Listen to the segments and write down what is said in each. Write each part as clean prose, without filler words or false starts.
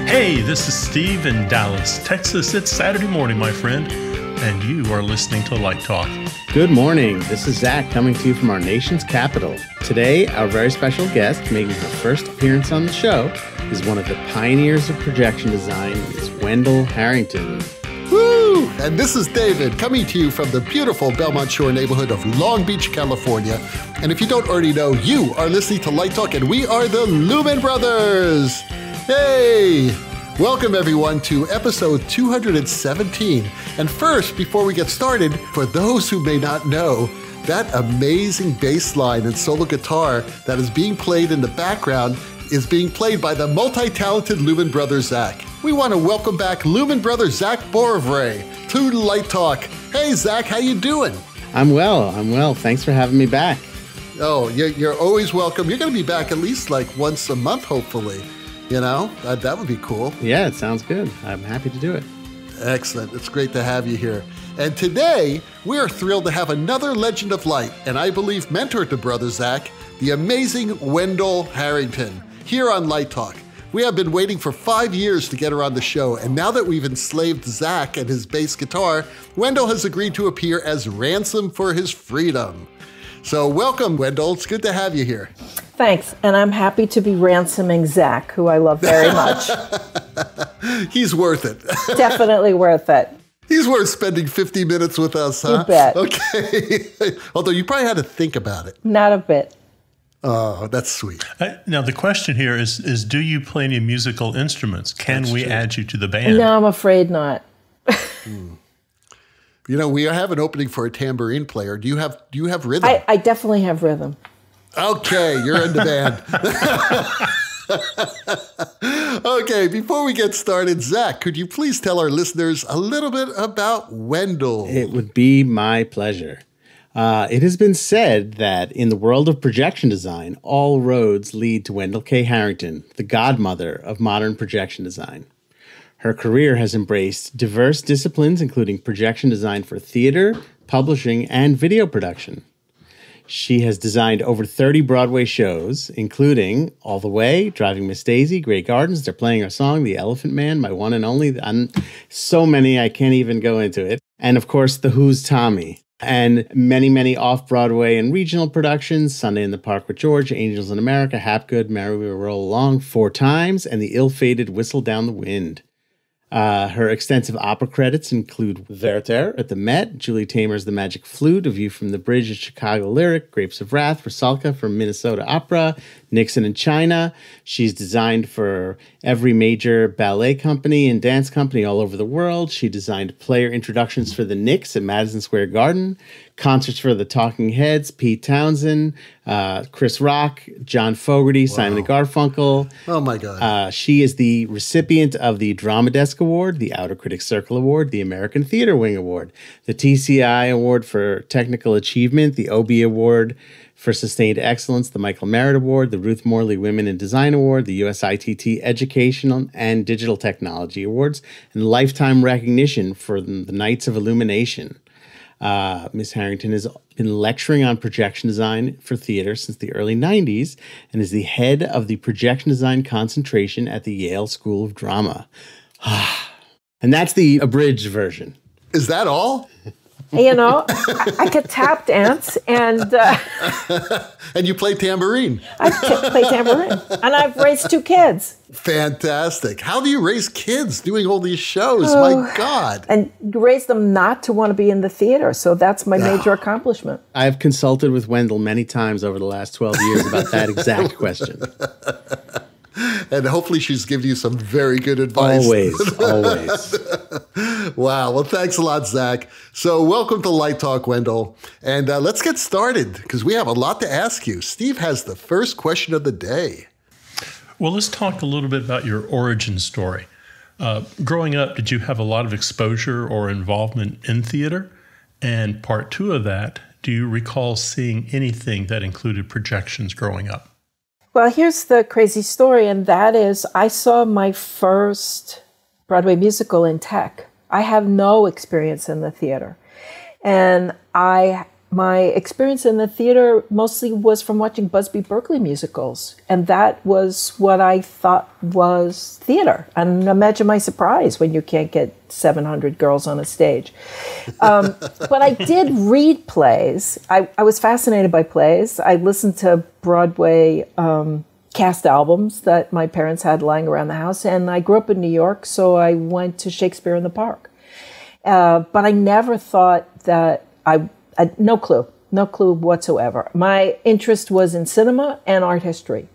Hey, this is Steve in Dallas, Texas. It's Saturday morning, my friend, and you are listening to Light Talk. Good morning. This is Zach coming to you from our nation's capital. Today, our very special guest making her first appearance on the show is one of the pioneers of projection design, Ms. Wendall Harrington. Woo! And this is David coming to you from the beautiful Belmont Shore neighborhood of Long Beach, California. And if you don't already know, you are listening to Light Talk, and we are the Lumen Brothers. Hey! Welcome, everyone, to episode 217. And first, before we get started, for those who may not know, that amazing bass line and solo guitar that is being played in the background is being played by the multi-talented Lumen Brothers, Zach. We want to welcome back Lumen Brother Zach Borovray to Light Talk. Hey, Zach, how you doing? I'm well. Thanks for having me back. Oh, you're always welcome. You're going to be back at least like once a month, hopefully. You know, that would be cool. Yeah, it sounds good. I'm happy to do it. Excellent. It's great to have you here. And today, we are thrilled to have another legend of light, and I believe mentor to Brother Zach, the amazing Wendall Harrington, here on Light Talk. We have been waiting for 5 years to get her on the show, and now that we've enslaved Zach and his bass guitar, Wendall has agreed to appear as ransom for his freedom. So welcome, Wendall. It's good to have you here. Thanks, and I'm happy to be ransoming Zach, who I love very much. He's worth it. Definitely worth it. He's worth spending 50 minutes with us, huh? You bet. Okay. Although you probably had to think about it. Not a bit. Oh, that's sweet. Now, the question here is do you play any musical instruments? Can we add you to the band? No, I'm afraid not. You know, we have an opening for a tambourine player. Do you have rhythm? I definitely have rhythm. Okay, you're in the band. Okay, before we get started, Zach, could you please tell our listeners a little bit about Wendall? It would be my pleasure. It has been said that in the world of projection design, all roads lead to Wendall K. Harrington, the godmother of modern projection design. Her career has embraced diverse disciplines, including projection design for theater, publishing, and video production. She has designed over 30 Broadway shows, including All the Way, Driving Miss Daisy, Great Gardens, They're Playing Our Song, The Elephant Man, My One and Only, and so many I can't even go into it. And of course, The Who's Tommy. And many, many off-Broadway and regional productions, Sunday in the Park with George, Angels in America, Hapgood, Merry We Roll Along 4 times, and the ill-fated Whistle Down the Wind. Her extensive opera credits include Werther at the Met, Julie Taymor's The Magic Flute, A View from the Bridge at Chicago Lyric, Grapes of Wrath, Rusalka from Minnesota Opera, Nixon in China. She's designed for every major ballet company and dance company all over the world. She designed player introductions for the Knicks at Madison Square Garden, concerts for the Talking Heads, Pete Townsend, Chris Rock, John Fogerty, Simon and Garfunkel. Oh, my God. She is the recipient of the Drama Desk Award, the Outer Critics Circle Award, the American Theater Wing Award, the TCI Award for Technical Achievement, the Obie Award for Sustained Excellence, the Michael Merritt Award, the Ruth Morley Women in Design Award, the US ITT Educational and Digital Technology Awards, and lifetime recognition for the Knights of Illumination. Ms. Harrington has been lecturing on projection design for theater since the early 90s and is the head of the projection design concentration at the Yale School of Drama. And that's the abridged version. Is that all? You know, I could tap dance and... And you play tambourine. I play tambourine. And I've raised 2 kids. Fantastic. How do you raise kids doing all these shows? My God. And raise them not to want to be in the theater. So that's my major accomplishment. I've consulted with Wendall many times over the last 12 years about that exact question. And hopefully she's given you some very good advice. Always. Wow. Well, thanks a lot, Zach. So welcome to Light Talk, Wendall. And let's get started because we have a lot to ask you. Steve has the first question of the day. Well, let's talk a little bit about your origin story. Growing up, did you have a lot of exposure or involvement in theater? And part 2 of that, do you recall seeing anything that included projections growing up? Well, here's the crazy story, and that is I saw my first Broadway musical in tech. I have no experience in the theater. And I my experience in the theater mostly was from watching Busby Berkeley musicals. And that was what I thought was theater. And imagine my surprise when you can't get 700 girls on a stage. But I did read plays. I was fascinated by plays. I listened to Broadway cast albums that my parents had lying around the house. And I grew up in New York, so I went to Shakespeare in the Park. But I never thought that no clue whatsoever. My interest was in cinema and art history.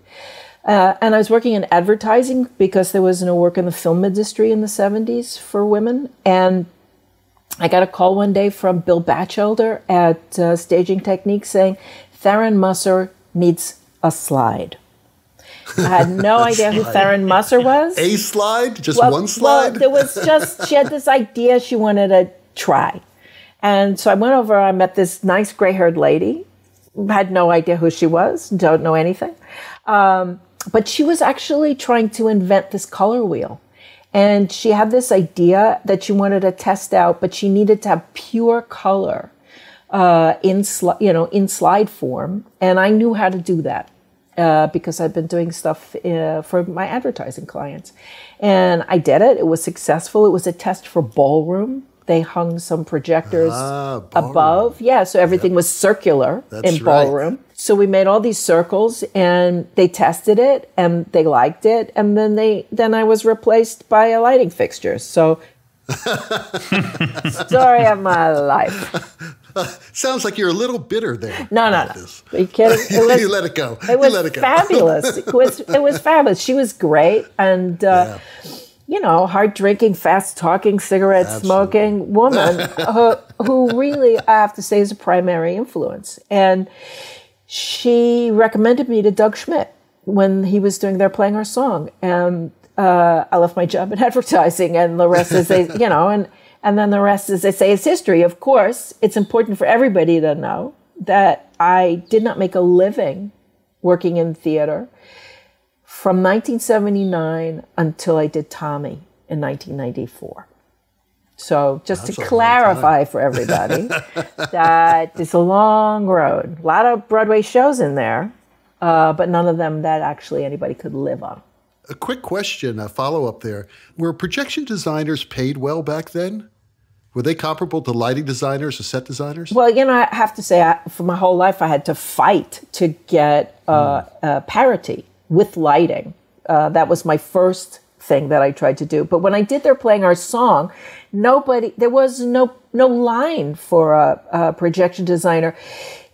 And I was working in advertising because there was no work in the film industry in the 70s for women. And I got a call one day from Bill Batchelder at Staging Techniques saying, Theron Musser needs a slide. I had no idea who Theron Musser was. A slide? Just one slide? Well, there was just, she had this idea she wanted to try. And so I went over, I met this nice gray-haired lady, had no idea who she was, don't know anything. But she was actually trying to invent this color wheel. And she had this idea that she wanted to test out, but she needed to have pure color in slide form. And I knew how to do that because I'd been doing stuff for my advertising clients. And I did it. It was successful. It was a test for ballroom. They hung some projectors above. Yeah, so everything was circular in ballroom. Right. So we made all these circles and they tested it and they liked it. And then I was replaced by a lighting fixture. So story of my life. Sounds like you're a little bitter there. No. Are you kidding? You let it go. It was fabulous. It was fabulous. She was great. And hard drinking, fast talking, cigarette smoking woman who really, I have to say, is a primary influence. And she recommended me to Doug Schmidt when he was doing They're Playing Our Song. And I left my job in advertising, and the rest is, and then the rest, as they say, is history. Of course, it's important for everybody to know that I did not make a living working in theater from 1979 until I did Tommy in 1994. So just to clarify for everybody that it's a long road. A lot of Broadway shows in there, but none of them that actually anybody could live on. A quick question, a follow-up there. Were projection designers paid well back then? Were they comparable to lighting designers or set designers? Well, I have to say, for my whole life, I had to fight to get parity with lighting. That was my first thing that I tried to do. But when I did They're Playing Our Song, there was no line for a projection designer.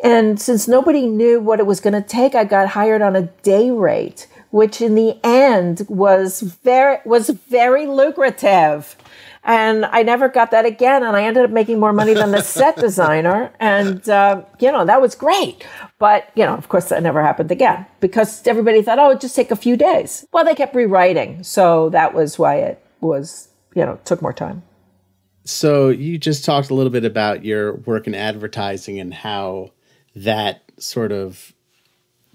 And since nobody knew what it was going to take, I got hired on a day rate, which in the end was very lucrative. And I never got that again. And I ended up making more money than the set designer. And, that was great. But, of course, that never happened again because everybody thought, it'd just take a few days. Well, they kept rewriting. So that was why it was, took more time. So you just talked a little bit about your work in advertising and how that sort of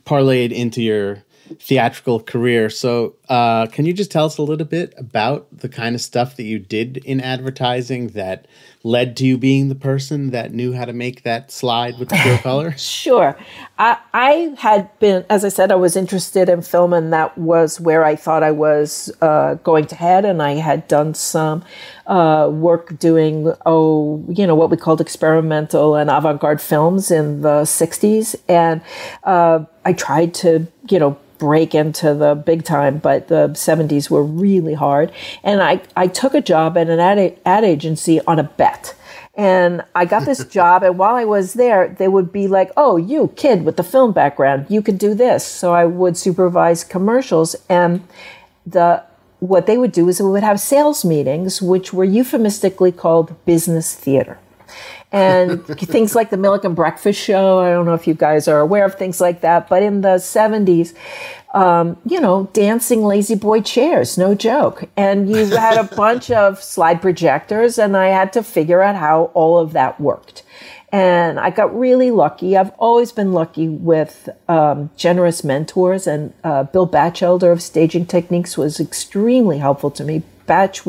parlayed into your theatrical career. So can you just tell us a little bit about the kind of stuff that you did in advertising that led to you being the person that knew how to make that slide with the pure color? Sure. I had been, as I said, I was interested in film, and that was where I thought I was going to head. And I had done some work doing, what we called experimental and avant-garde films in the 60s. And I tried to, break into the big time, but the 70s were really hard. And I took a job at an ad agency on a bet. And I got this job, and while I was there, they would be like, oh, you kid with the film background, you could do this. So I would supervise commercials, and what they would do is we would have sales meetings, which were euphemistically called business theater. And things like the Milliken Breakfast Show, I don't know if you guys are aware of things like that, but in the 70s, dancing lazy boy chairs, no joke. And you had a bunch of slide projectors, and I had to figure out how all of that worked. And I got really lucky. I've always been lucky with generous mentors, and Bill Batchelder of Staging Techniques was extremely helpful to me. Batch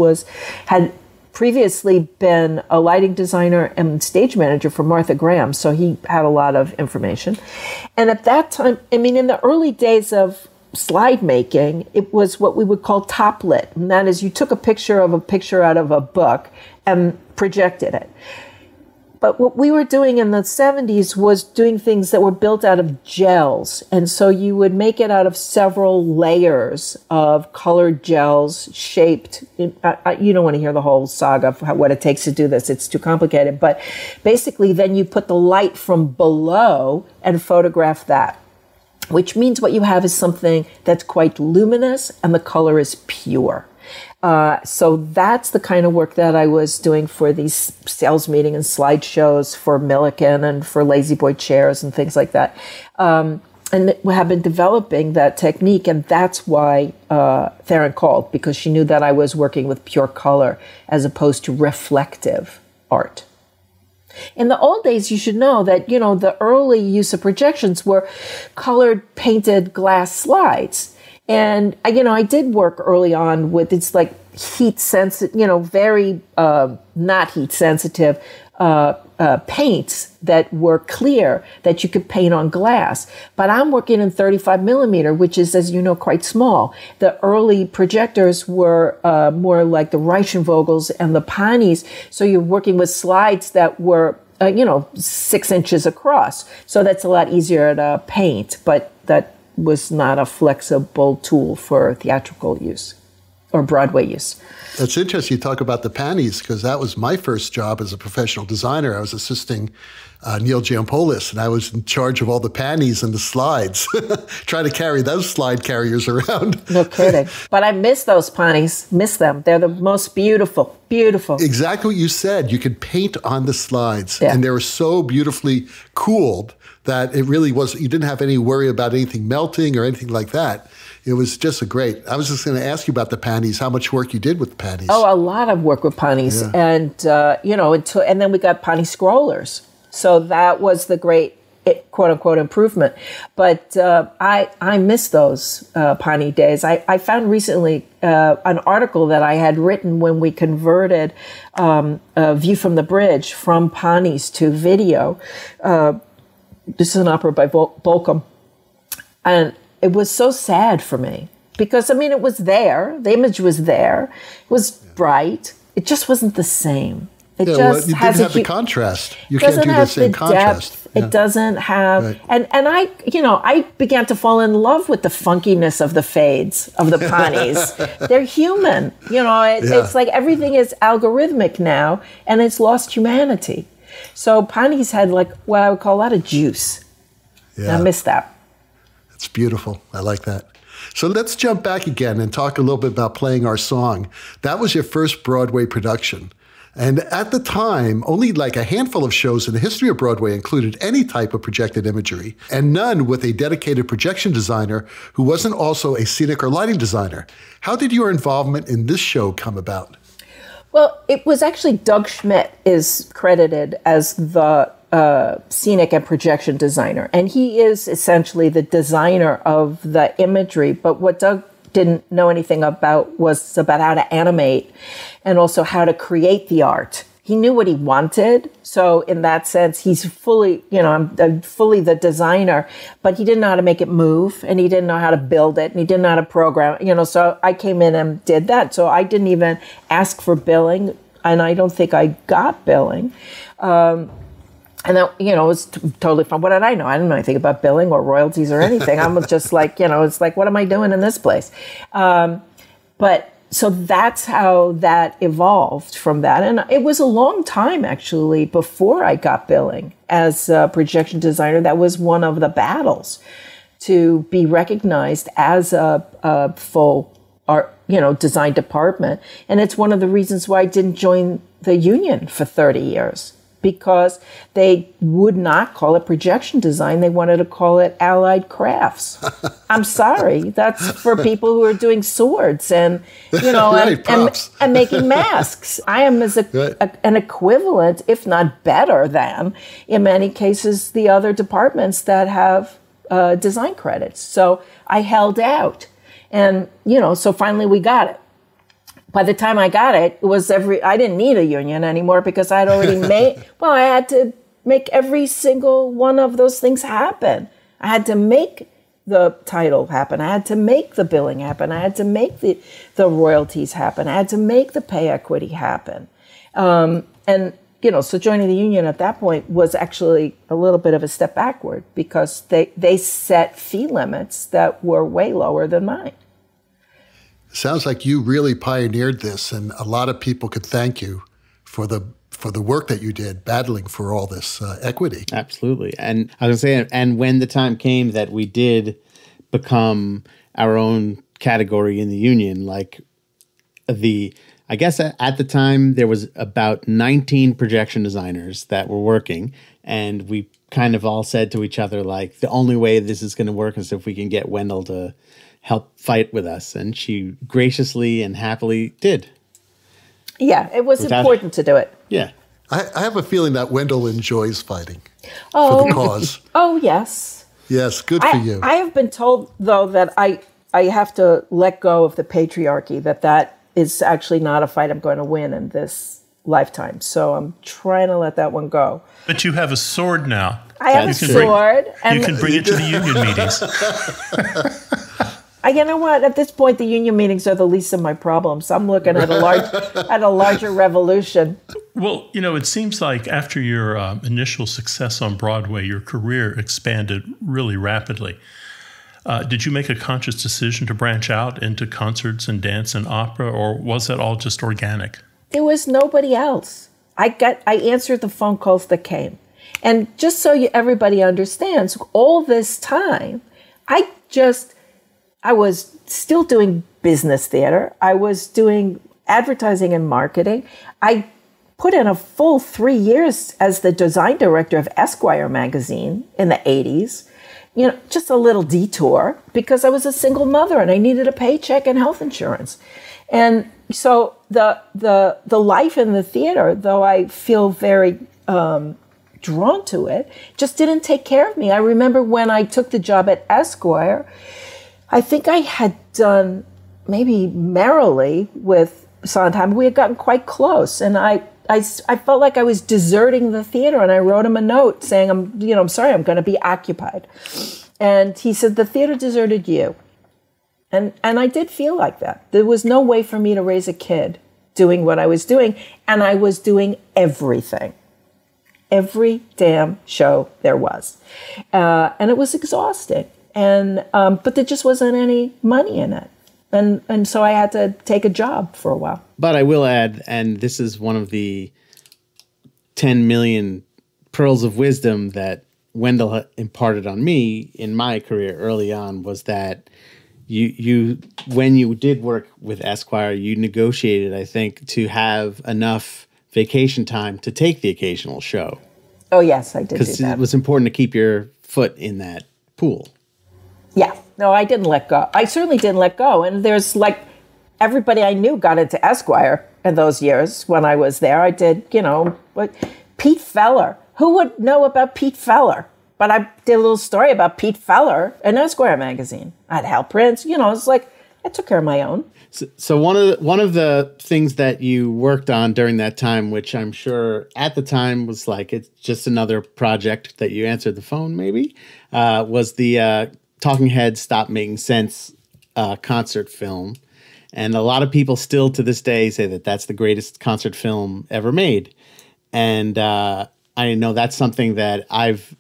had previously been a lighting designer and stage manager for Martha Graham, so he had a lot of information. And at that time, I mean, in the early days of slide making, it was what we would call top lit. And that is, you took a picture out of a book and projected it. But what we were doing in the 70s was doing things that were built out of gels. And so you would make it out of several layers of colored gels shaped. You don't want to hear the whole saga of what it takes to do this. It's too complicated. But basically, then you put the light from below and photograph that, which means what you have is something that's quite luminous and the color is pure. So that's the kind of work that I was doing for these sales meeting and slideshows for Milliken and for Lazy Boy chairs and things like that. And we have been developing that technique, and that's why Theron called, because she knew that I was working with pure color as opposed to reflective art. In the old days, you should know that, the early use of projections were colored painted glass slides. And, I did work early on with, it's like heat sensitive, very not heat sensitive paints that were clear that you could paint on glass. But I'm working in 35 millimeter, which is, as you know, quite small. The early projectors were more like the Reichenvogels and the Panis. So you're working with slides that were, 6 inches across. So that's a lot easier to paint, but that was not a flexible tool for theatrical use or Broadway use. That's interesting you talk about the Panis, because that was my first job as a professional designer. I was assisting Neil Giampoulos, and I was in charge of all the Panis and the slides, trying to carry those slide carriers around. No kidding. But I miss those Panis, miss them. They're the most beautiful, beautiful. Exactly what you said. You could paint on the slides, and they were so beautifully cooled that it really was, you didn't have any worry about anything melting or anything like that. It was just great. I was just going to ask you about the Panis, how much work you did with the Panis. Oh, a lot of work with Panis. Yeah. And, and then we got Pani scrollers. So that was the great, quote unquote, improvement. But I miss those Pani days. I found recently an article that I had written when we converted a View from the Bridge from Panis to video. This is an opera by Bolcom. And it was so sad for me because, it was there. The image was there. It was bright. It just wasn't the same. It you didn't have the contrast. You can't do the same contrast. It doesn't have, right. And I began to fall in love with the funkiness of the fades of the Panis. They're human. It's like everything is algorithmic now, and it's lost humanity. So Panis had like what I would call a lot of juice. Yeah. I miss that. It's beautiful. I like that. So let's jump back again and talk a little bit about Playing Our Song. That was your first Broadway production. And at the time, only like a handful of shows in the history of Broadway included any type of projected imagery, and none with a dedicated projection designer who wasn't also a scenic or lighting designer. How did your involvement in this show come about? Well, it was actually Doug Schmidt is credited as the scenic and projection designer. And he is essentially the designer of the imagery. But what Doug didn't know anything about was about how to animate and also how to create the art. He knew what he wanted. So in that sense, he's fully, fully the designer, but he didn't know how to make it move, and he didn't know how to build it, and he didn't know how to program, so I came in and did that. So I didn't even ask for billing, and I don't think I got billing. And that, it was totally fun. What did I know? I didn't know anything about billing or royalties or anything. I was just like, it's like, what am I doing in this place? So that's how that evolved from that. And it was a long time, actually, before I got billing as a projection designer. That was one of the battles to be recognized as a full art, design department. And it's one of the reasons why I didn't join the union for 30 years. Because they would not call it projection design. They wanted to call it allied crafts. I'm sorry. That's for people who are doing swords and, right, and making masks. I am as an equivalent, if not better than, in many cases, the other departments that have design credits. So I held out. And, so finally we got it. by the time I got it, I didn't need a union anymore because I'd already I had to make every single one of those things happen. I had to make the title happen. I had to make the billing happen. I had to make the royalties happen. I had to make the pay equity happen. So joining the union at that point was actually a little bit of a step backward because they set fee limits that were way lower than mine. Sounds like you really pioneered this, and a lot of people could thank you for the work that you did battling for all this equity. Absolutely. And I was going to say, and when the time came that we did become our own category in the union, I guess at the time there was about 19 projection designers that were working, and we kind of all said to each other, like, the only way this is going to work is if we can get Wendall to help fight with us. And she graciously and happily did. Yeah, it was important to do it. Yeah. I have a feeling that Wendall enjoys fighting for the cause. Oh, yes. Yes, good for you. I have been told, though, that I have to let go of the patriarchy, that is actually not a fight I'm going to win in this lifetime. So I'm trying to let that one go. But you have a sword now. I have a sword. You can bring it to the union meetings. You know what? At this point, the union meetings are the least of my problems. I'm looking at a larger revolution. Well, it seems like after your initial success on Broadway, your career expanded really rapidly. Did you make a conscious decision to branch out into concerts and dance and opera, or was that all just organic? There was nobody else. I answered the phone calls that came. And just so everybody understands, all this time, I was still doing business theater. I was doing advertising and marketing. I put in a full 3 years as the design director of Esquire magazine in the 80s. Just a little detour because I was a single mother and I needed a paycheck and health insurance. And so the life in the theater, though I feel very drawn to it, just didn't take care of me. I remember when I took the job at Esquire, I think I had done maybe Merrily with Sondheim. We had gotten quite close, and I felt like I was deserting the theater, and I wrote him a note saying, I'm sorry, I'm going to be occupied. And he said, the theater deserted you. And I did feel like that. There was no way for me to raise a kid doing what I was doing, and I was doing everything. Every damn show there was. And it was exhausting. And but there just wasn't any money in it. And so I had to take a job for a while. But I will add, and this is one of the 10 million pearls of wisdom that Wendall imparted on me in my career early on, was that you when you did work with Esquire, you negotiated, I think, to have enough vacation time to take the occasional show. Oh, yes, I did do that. Because it was important to keep your foot in that pool. Yeah. No, I didn't let go. I certainly didn't let go. And there's everybody I knew got into Esquire in those years when I was there. I did, Pete Feller. Who would know about Pete Feller? But I did a little story about Pete Feller in Esquire magazine. I had Hal Prince. It's I took care of my own. So one of the things that you worked on during that time, which I'm sure at the time was it's just another project that you answered the phone maybe, was the Talking Heads Stop Making Sense concert film. And a lot of people still to this day say that that's the greatest concert film ever made. And I know that's something that I've,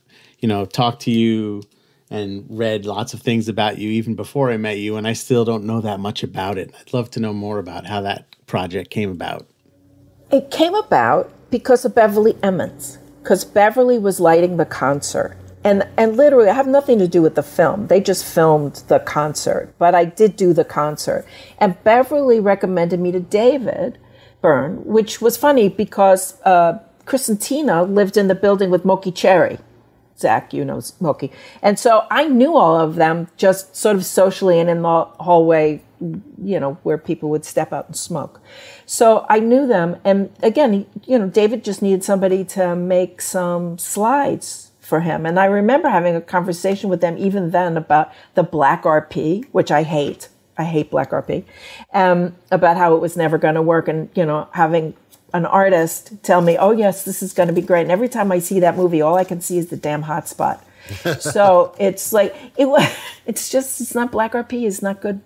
talked to you and read lots of things about you even before I met you, and I still don't know that much about it. I'd love to know more about how that project came about. It came about because of Beverly Emmons, because Beverly was lighting the concert. And literally, I have nothing to do with the film. They just filmed the concert, but I did do the concert. And Beverly recommended me to David Byrne, which was funny because Chris and Tina lived in the building with Moki Cherry. Zach, you know Moki. And so I knew all of them just sort of socially and in the hallway, where people would step out and smoke. So I knew them. And again, David just needed somebody to make some slides for him. And I remember having a conversation with them even then about the black RP, which I hate. I hate black RP, about how it was never going to work. And, having an artist tell me, oh, yes, this is going to be great. And every time I see that movie, all I can see is the damn hotspot. So it's like, it's not black RP. It's not good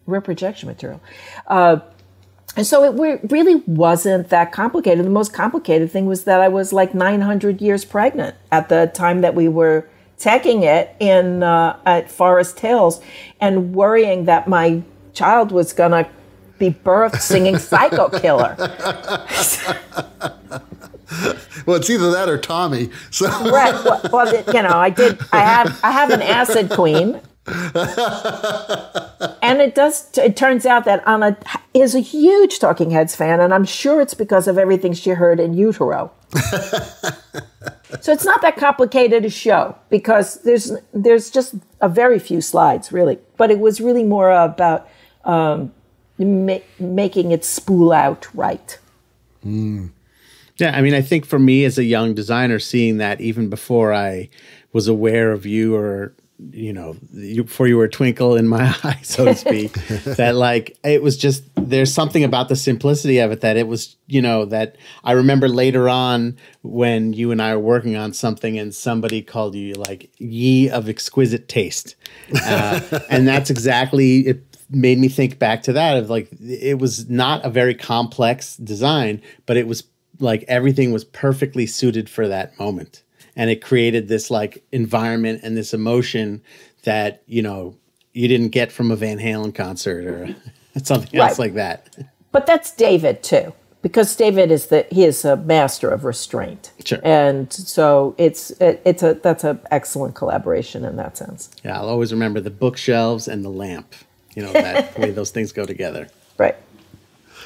rear projection material. And so it really wasn't that complicated. The most complicated thing was that I was like 900 years pregnant at the time that we were teching it at Forest Hills and worrying that my child was going to be birthed singing Psycho Killer. Well, it's either that or Tommy. So. Right. Well, I have an acid queen. And it turns out that Anna is a huge Talking Heads fan, and I'm sure it's because of everything she heard in utero. So it's not that complicated a show because there's just a very few slides, really. But it was really more about making it spool out right. Mm. Yeah, I mean, I think for me as a young designer, seeing that even before I was aware of you or before you were a twinkle in my eye, so to speak, that like, it was just, there's something about the simplicity of it that it was, that I remember later on when you and I were working on something and somebody called you like ye of exquisite taste. And that's exactly, it made me think back to that of like, it was not a very complex design, but it was like everything was perfectly suited for that moment. And it created this like environment and this emotion that, you didn't get from a Van Halen concert or something else like that. But that's David too, because David he is a master of restraint. Sure. And so that's an excellent collaboration in that sense. Yeah. I'll always remember the bookshelves and the lamp, that the way those things go together. Right.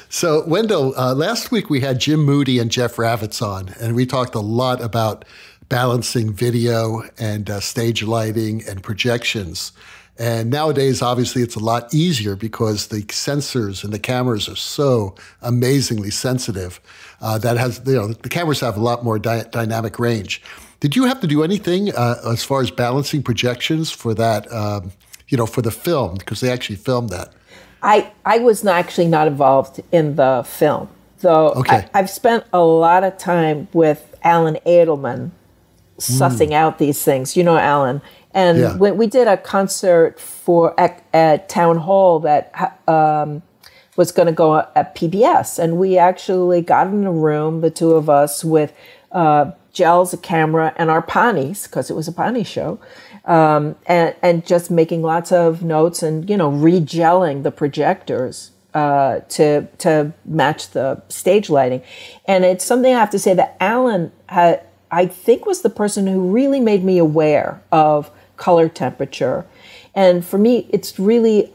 So, Wendall, last week we had Jim Moody and Jeff Ravitz on, and we talked a lot about balancing video and stage lighting and projections. And nowadays, obviously, it's a lot easier because the sensors and the cameras are so amazingly sensitive. The cameras have a lot more dynamic range. Did you have to do anything as far as balancing projections for that, for the film? Because they actually filmed that. I was actually not involved in the film, though. Okay. I've spent a lot of time with Alan Edelman sussing out these things. You know Alan. And when we did a concert at Town Hall that was going to go at PBS, and we actually got in a room, the two of us, with gels, a camera, and our Panis, because it was a Pani show, and just making lots of notes and, re-gelling the projectors to match the stage lighting. And it's something I have to say that Alan I think was the person who really made me aware of color temperature. And for me, it's really,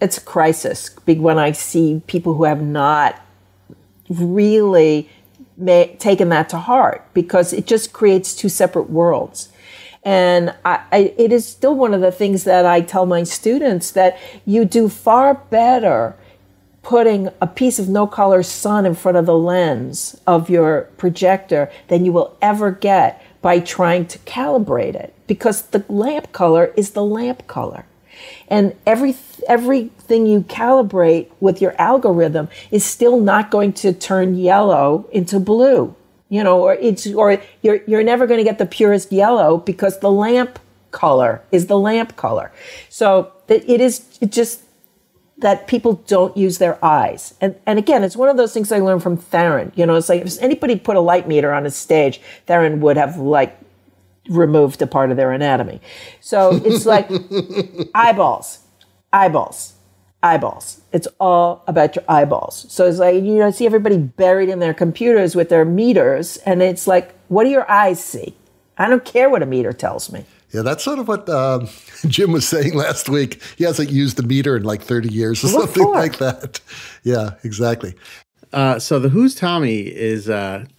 it's a crisis when I see people who have not really taken that to heart, because it just creates two separate worlds. And it is still one of the things that I tell my students, that you do far better putting a piece of no-color sun in front of the lens of your projector than you will ever get by trying to calibrate it, because the lamp color is the lamp color. And everything you calibrate with your algorithm is still not going to turn yellow into blue, or you're never going to get the purest yellow, because the lamp color is the lamp color. So it's just that people don't use their eyes. And again, it's one of those things I learned from Theron. It's like if anybody put a light meter on a stage, Theron would have removed a part of their anatomy. So it's like eyeballs. It's all about your eyeballs. So it's like, see everybody buried in their computers with their meters, and it's like, what do your eyes see? I don't care what a meter tells me. Yeah, that's sort of what Jim was saying last week. He hasn't used a meter in like 30 years or something like that. Yeah, exactly. So the Who's Tommy is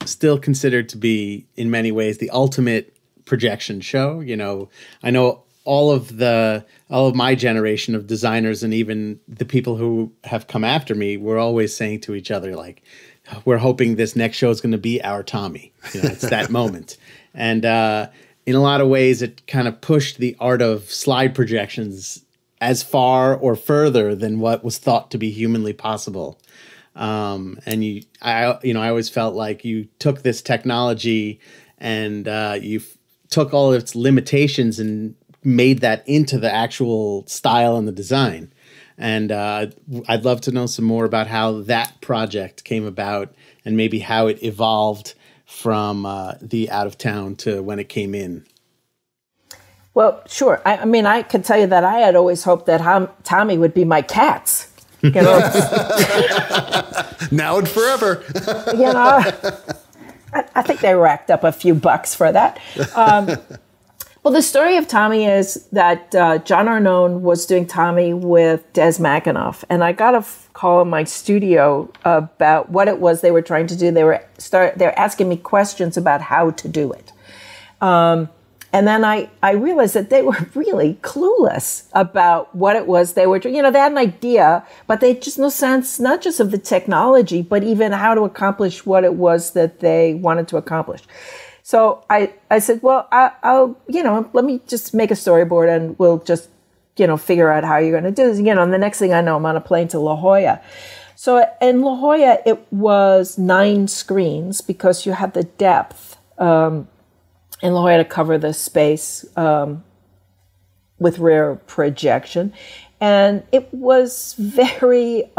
still considered to be, in many ways, the ultimate projection show. I know all of my generation of designers, and even the people who have come after me, were always saying to each other, like, we're hoping this next show is going to be our Tommy. It's that moment. And in a lot of ways, it kind of pushed the art of slide projections as far or further than what was thought to be humanly possible. And I always felt like you took this technology and you took all of its limitations and made that into the actual style and the design. And I'd love to know some more about how that project came about and maybe how it evolved from the out of town to when it came in. Well, sure. I mean, I could tell you that I had always hoped that Tommy would be my cats. You know, now and forever. You know, I think they racked up a few bucks for that. Well, the story of Tommy is that John Arnone was doing Tommy with Des McAnuff, and I got a call in my studio about what it was they were trying to do. They were asking me questions about how to do it. And then I realized that they were really clueless about what it was they were doing. You know, they had an idea, but they had just no sense, not just of the technology, but even how to accomplish what it was that they wanted to accomplish. So I said, well, I'll, you know, let me just make a storyboard and we'll just, you know, figure out how you're going to do this. You know, and the next thing I know, I'm on a plane to La Jolla. So in La Jolla, it was 9 screens because you had the depth in La Jolla to cover the space with rear projection. And it was very...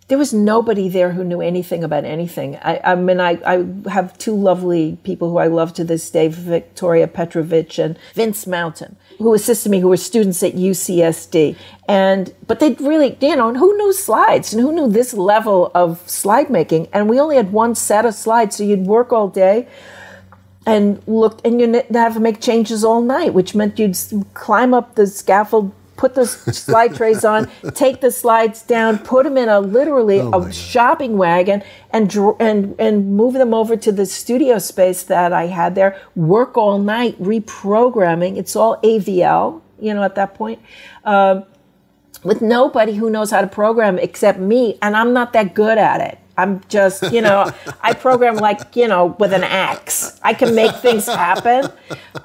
there was nobody there who knew anything about anything. I mean, I have 2 lovely people who I love to this day, Victoria Petrovich and Vince Mountain, who assisted me, who were students at UCSD. But they really, you know, who knew slides and who knew this level of slide making? And we only had 1 set of slides, so you'd work all day and look, and you'd have to make changes all night, which meant you'd climb up the scaffold, put the slide trays on, take the slides down, put them in a shopping wagon, and move them over to the studio space that I had there. Work all night reprogramming. It's all AVL, you know, at that point, with nobody who knows how to program except me, and I'm not that good at it. I'm just, you know, I program like, you know, with an axe. I can make things happen.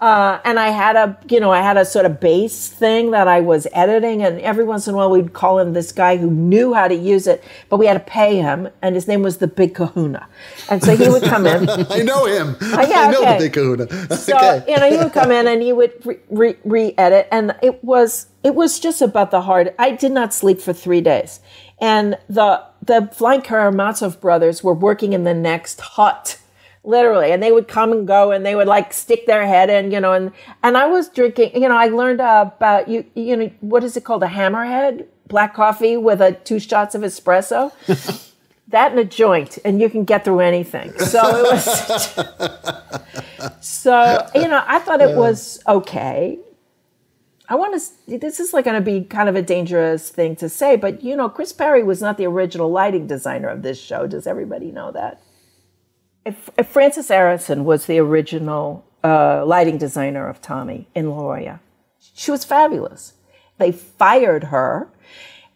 And I had a sort of base thing that I was editing. And every once in a while we'd call in this guy who knew how to use it, but we had to pay him. And his name was the Big Kahuna. And so he would come in. I know him. I know the Big Kahuna. So, you know, he would come in and he would re-edit. And it was just about the hard. I did not sleep for 3 days. And the Flying Karamazov brothers were working in the next hut, literally. And they would come and go and they would like stick their head in, you know, and I was drinking, you know, I learned about, you know, what is it called? A hammerhead? Black coffee with 2 shots of espresso? That and a joint, and you can get through anything. So it was, so, you know, I thought it was okay. This is like going to be kind of a dangerous thing to say, but, you know, Chris Perry was not the original lighting designer of this show. Does everybody know that? If Frances Aronson was the original lighting designer of Tommy in La Jolla, she was fabulous. They fired her,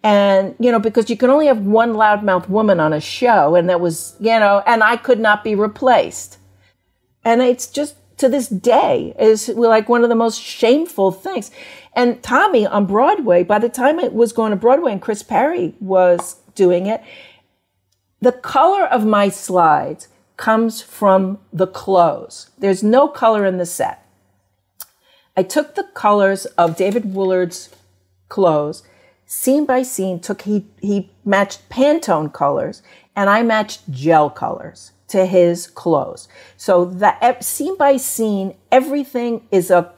and, you know, because you can only have 1 loudmouth woman on a show, and that was, you know, and I could not be replaced. And it's just, to this day, is like one of the most shameful things. And Tommy on Broadway, by the time it was going to Broadway and Chris Perry was doing it, the color of my slides comes from the clothes. There's no color in the set. I took the colors of David Woolard's clothes, scene by scene, he matched Pantone colors, and I matched gel colors to his clothes. So that scene by scene, everything is a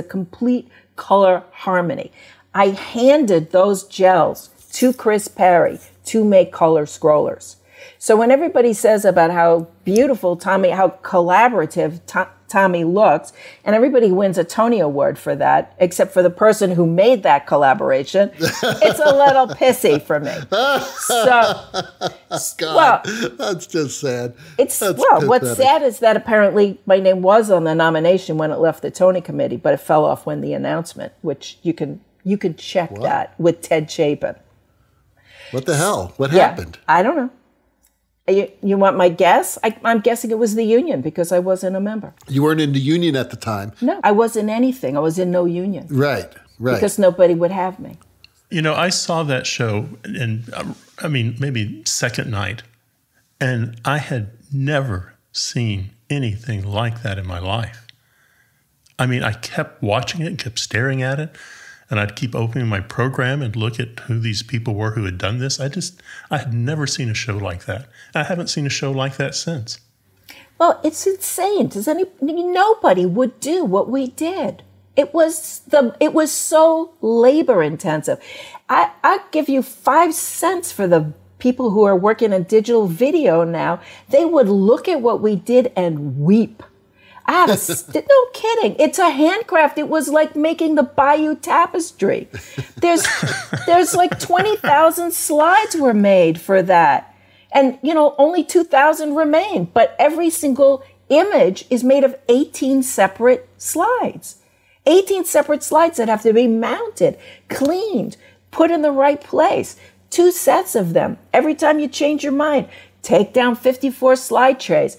complete color harmony. I handed those gels to Chris Perry to make color scrollers. So when everybody says about how beautiful Tommy, how collaborative Tommy looks, and everybody wins a Tony Award for that, except for the person who made that collaboration, it's a little pissy for me. So, God, that's just sad. What's sad is that apparently my name was on the nomination when it left the Tony Committee, but it fell off when the announcement, which you can check that with Ted Chapin. What the hell? What happened? I don't know. You want my guess? I'm guessing it was the union because I wasn't a member. You weren't in the union at the time. No, I wasn't anything. I was in no union. Right. Right. Because nobody would have me. You know, I saw that show, and I mean, maybe second night, and I had never seen anything like that in my life. I mean, I kept watching it and kept staring at it, and I'd keep opening my program and look at who these people were who had done this. I had never seen a show like that. I haven't seen a show like that since. Well, it's insane. Nobody would do what we did. It was so labor intensive. I give you 5 cents for the people who are working in digital video now. They would look at what we did and weep. No kidding. It's a handcraft. It was like making the Bayou Tapestry. There's like 20,000 slides were made for that. And, only 2,000 remain. But every single image is made of 18 separate slides. 18 separate slides that have to be mounted, cleaned, put in the right place. 2 sets of them. Every time you change your mind, take down 54 slide trays.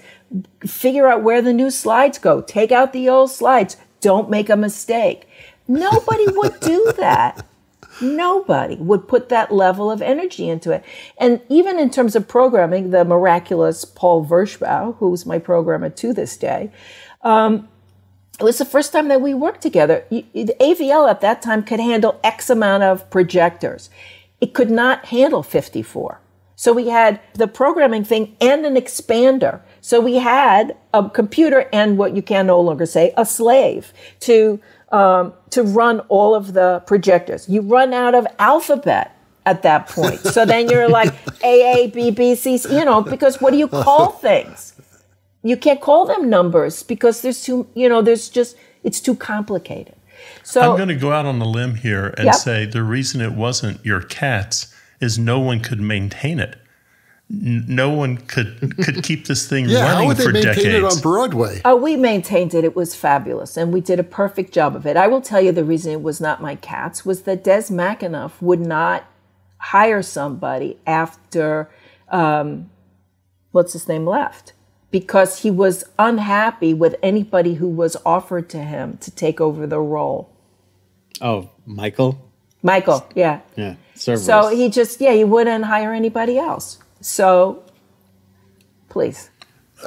Figure out where the new slides go. Take out the old slides. Don't make a mistake. Nobody would do that. Nobody would put that level of energy into it. And even in terms of programming, the miraculous Paul Vershbow, who's my programmer to this day, it was the first time that we worked together. The AVL at that time could handle X amount of projectors. It could not handle 54. So we had the programming thing and an expander. So we had a computer and what you can no longer say, a slave to run all of the projectors. You run out of alphabet at that point. So then you're like A, B, B, C, because what do you call things? You can't call them numbers because there's too, it's too complicated. So I'm going to go out on a limb here and say the reason it wasn't your cats is no one could maintain it. No one could keep this thing running for decades. How would they maintain it on Broadway? Oh, we maintained it. It was fabulous. And we did a perfect job of it. I will tell you the reason it was not my cats was that Des McAnuff would not hire somebody after, what's his name, left. Because he was unhappy with anybody who was offered to him to take over the role. Oh, Michael? Michael, yeah. Yeah, Cerberus. So he wouldn't hire anybody else. So, please.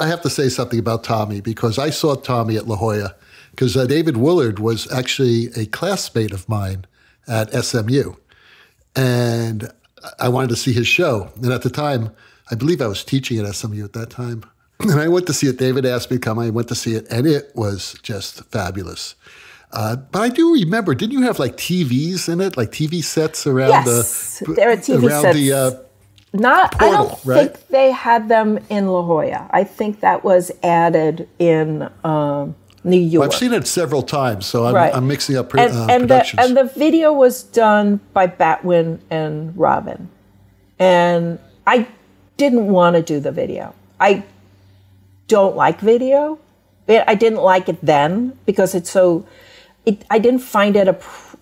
I have to say something about Tommy because I saw Tommy at La Jolla because David Willard was actually a classmate of mine at SMU. And I wanted to see his show. And at the time, I believe I was teaching at SMU at that time. And I went to see it. David asked me to come. I went to see it, and it was just fabulous. But I do remember, didn't you have like TVs in it, like TV sets around yes, there are TV sets. I don't think they had them in La Jolla. I think that was added in New York. Well, I've seen it several times, so I'm mixing up productions. And the video was done by Batwin and Robin. And I didn't want to do the video. I don't like video. I didn't like it then because I didn't find it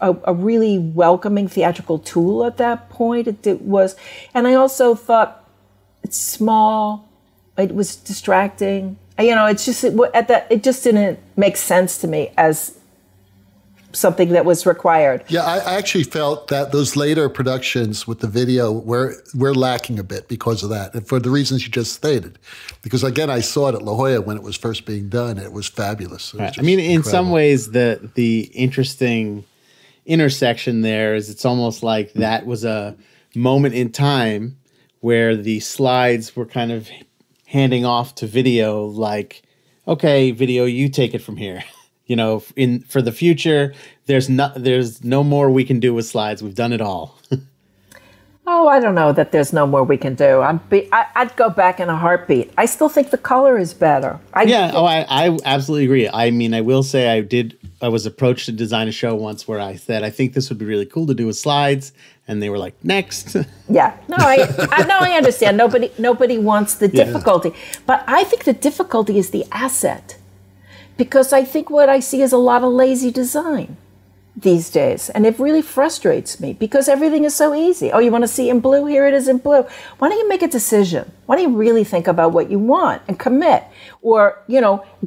a really welcoming theatrical tool at that point. It was, and I also thought it's small. It was distracting. It just didn't make sense to me as something that was required. Yeah, I actually felt that those later productions with the video were lacking a bit because of that, and for the reasons you just stated. Because again, I saw it at La Jolla when it was first being done, and it was fabulous. It was I mean, in incredible. some ways, the interesting intersection there is it's almost like that was a moment in time where the slides were kind of handing off to video, like, okay, video, you take it from here. For the future, there's no more we can do with slides. We've done it all. Oh, I don't know that there's no more we can do. I'd go back in a heartbeat. I still think the color is better. I absolutely agree. I mean, I will say I was approached to design a show once where I said, I think this would be really cool to do with slides. And they were like, next. Yeah. No, I understand. Nobody wants the difficulty. But I think the difficulty is the asset. Because I think what I see is a lot of lazy design these days. And it really frustrates me because everything is so easy. Oh, you want to see in blue? Here it is in blue. Why don't you make a decision? Why don't you really think about what you want and commit? Or,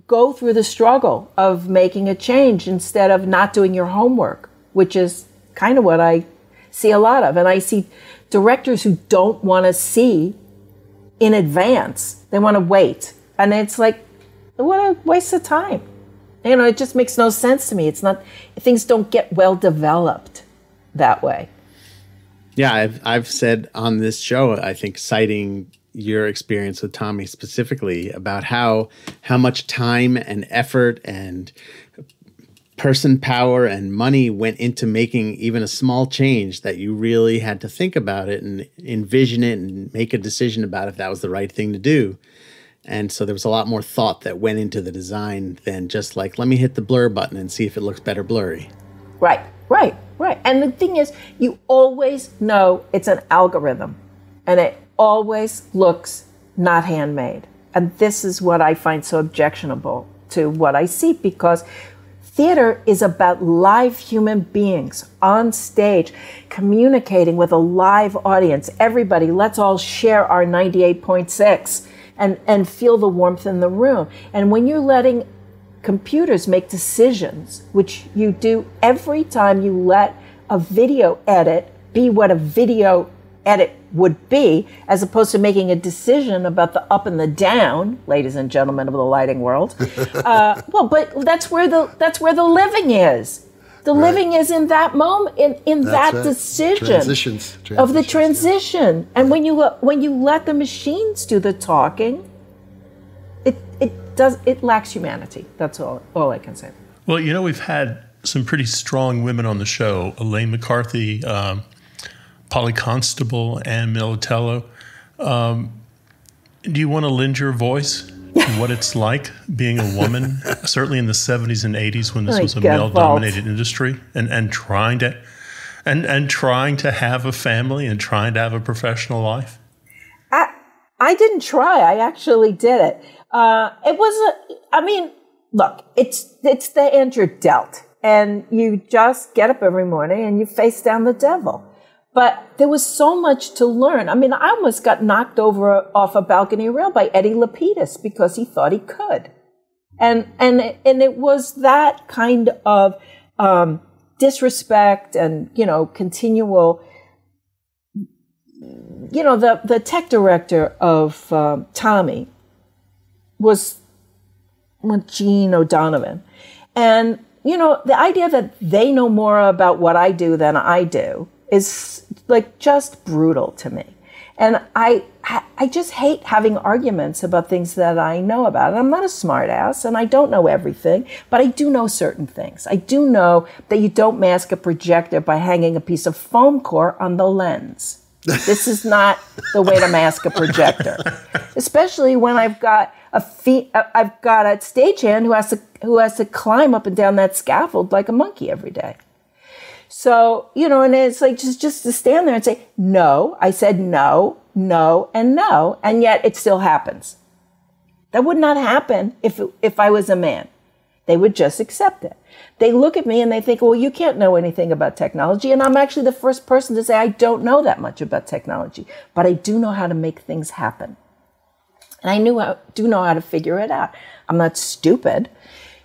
go through the struggle of making a change instead of not doing your homework. which is kind of what I see a lot of. And I see directors who don't want to see in advance. They want to wait. And it's like, what a waste of time. You know, it just makes no sense to me. It's not, things don't get well developed that way. Yeah, I've said on this show, I think, citing your experience with Tommy specifically, about how much time and effort and person power and money went into making even a small change, that you really had to think about it and envision it and make a decision about if that was the right thing to do. And so there was a lot more thought that went into the design than just like, let me hit the blur button and see if it looks better blurry. Right. And the thing is, you always know it's an algorithm, and it always looks not handmade. And this is what I find so objectionable to what I see, because theater is about live human beings on stage communicating with a live audience. Everybody, let's all share our 98.6 and feel the warmth in the room. And when you're letting computers make decisions, which you do every time you let a video edit be what a video edit would be, as opposed to making a decision about the up and the down, ladies and gentlemen of the lighting world. Well, but that's where the living is. The living is in that moment, in that decision of the transition. And when you let the machines do the talking, it lacks humanity. That's all I can say. Well, you know, we've had some pretty strong women on the show: Elaine McCarthy, Polly Constable, Ann Militello. Do you want to lend your voice to what it's like being a woman, certainly in the 70s and 80s when this was a male-dominated industry, and trying to have a family and trying to have a professional life? I didn't try. I actually did it. Look, it's the hand you're dealt, and you just get up every morning and you face down the devil. But there was so much to learn. I mean, I almost got knocked over off a balcony rail by Eddie Lapidus because he thought he could. And it was that kind of disrespect and, continual, the tech director of Tommy was Gene O'Donovan. And, the idea that they know more about what I do than I do is like just brutal to me. And I just hate having arguments about things that I know about. And I'm not a smart ass and I don't know everything, but I do know certain things. I do know that you don't mask a projector by hanging a piece of foam core on the lens. This is not the way to mask a projector, especially when I've got a stagehand who has to climb up and down that scaffold like a monkey every day. So, and it's like just to stand there and say, no, I said no, and no, and yet it still happens. That would not happen if I was a man. They would just accept it. They look at me and they think, well, you can't know anything about technology. And I'm actually the first person to say I don't know that much about technology, but I do know how to make things happen. And I do know how to figure it out. I'm not stupid.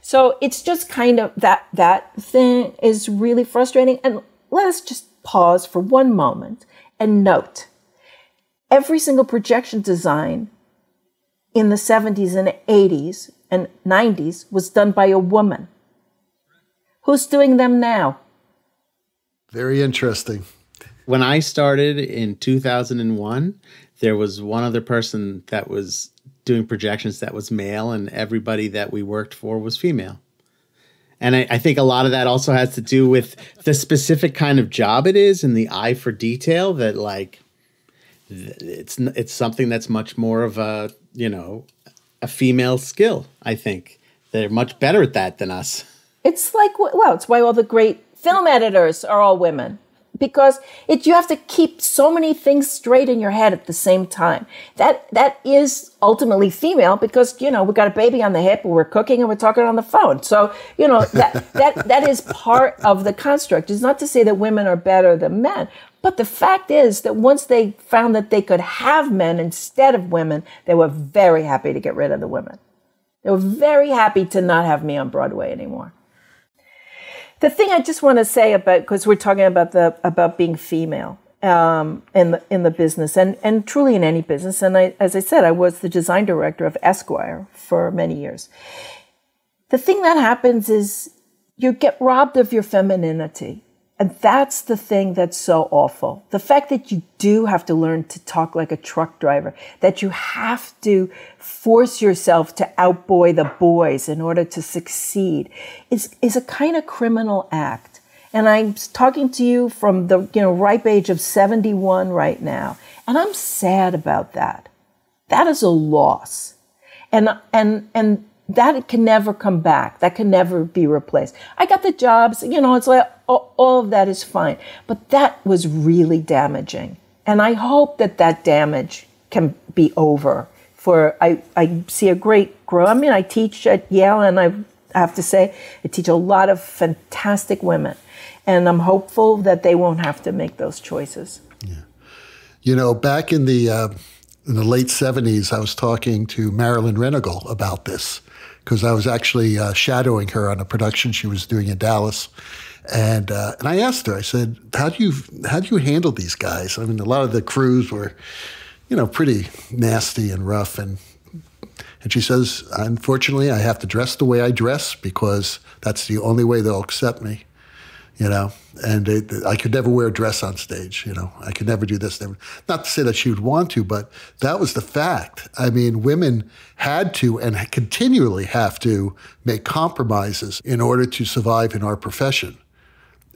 So it's just kind of that thing is really frustrating. And let's just pause for one moment and note every single projection design in the 70s and 80s and 90s was done by a woman. Who's doing them now? Very interesting. When I started in 2001, there was one other person that was doing projections that was male, and everybody that we worked for was female. And I think a lot of that also has to do with the specific kind of job it is and the eye for detail, that like it's something that's much more of a female skill. I think they're much better at that than us. It's like, it's why all the great film editors are all women. Because you have to keep so many things straight in your head at the same time. That is ultimately female because, we got a baby on the hip and we're cooking and we're talking on the phone. So, that is part of the construct. It's not to say that women are better than men. But the fact is that once they found that they could have men instead of women, they were very happy to get rid of the women. They were very happy to not have me on Broadway anymore. The thing I just want to say about, because we're talking about being female in the business and truly in any business, and as I said, I was the design director of Esquire for many years. The thing that happens is you get robbed of your femininity. And that's the thing that's so awful. The fact that you do have to learn to talk like a truck driver, that you have to force yourself to outboy the boys in order to succeed is a kind of criminal act. And I'm talking to you from the ripe age of 71 right now. And I'm sad about that. That is a loss. And that can never come back. That can never be replaced. I got the jobs, it's like all of that is fine. But that was really damaging. And I hope that damage can be over. I see a great growth. I mean, I teach at Yale, and I have to say, I teach a lot of fantastic women. And I'm hopeful that they won't have to make those choices. Yeah. Back in the late 70s, I was talking to Marilyn Renegal about this, because I was actually shadowing her on a production she was doing in Dallas. And I asked her, I said, how do you handle these guys? I mean, a lot of the crews were, pretty nasty and rough. And she says, unfortunately, I have to dress the way I dress because that's the only way they'll accept me, And I could never wear a dress on stage, I could never do this. Not to say that she would want to, but that was the fact. I mean, women had to and continually have to make compromises in order to survive in our profession.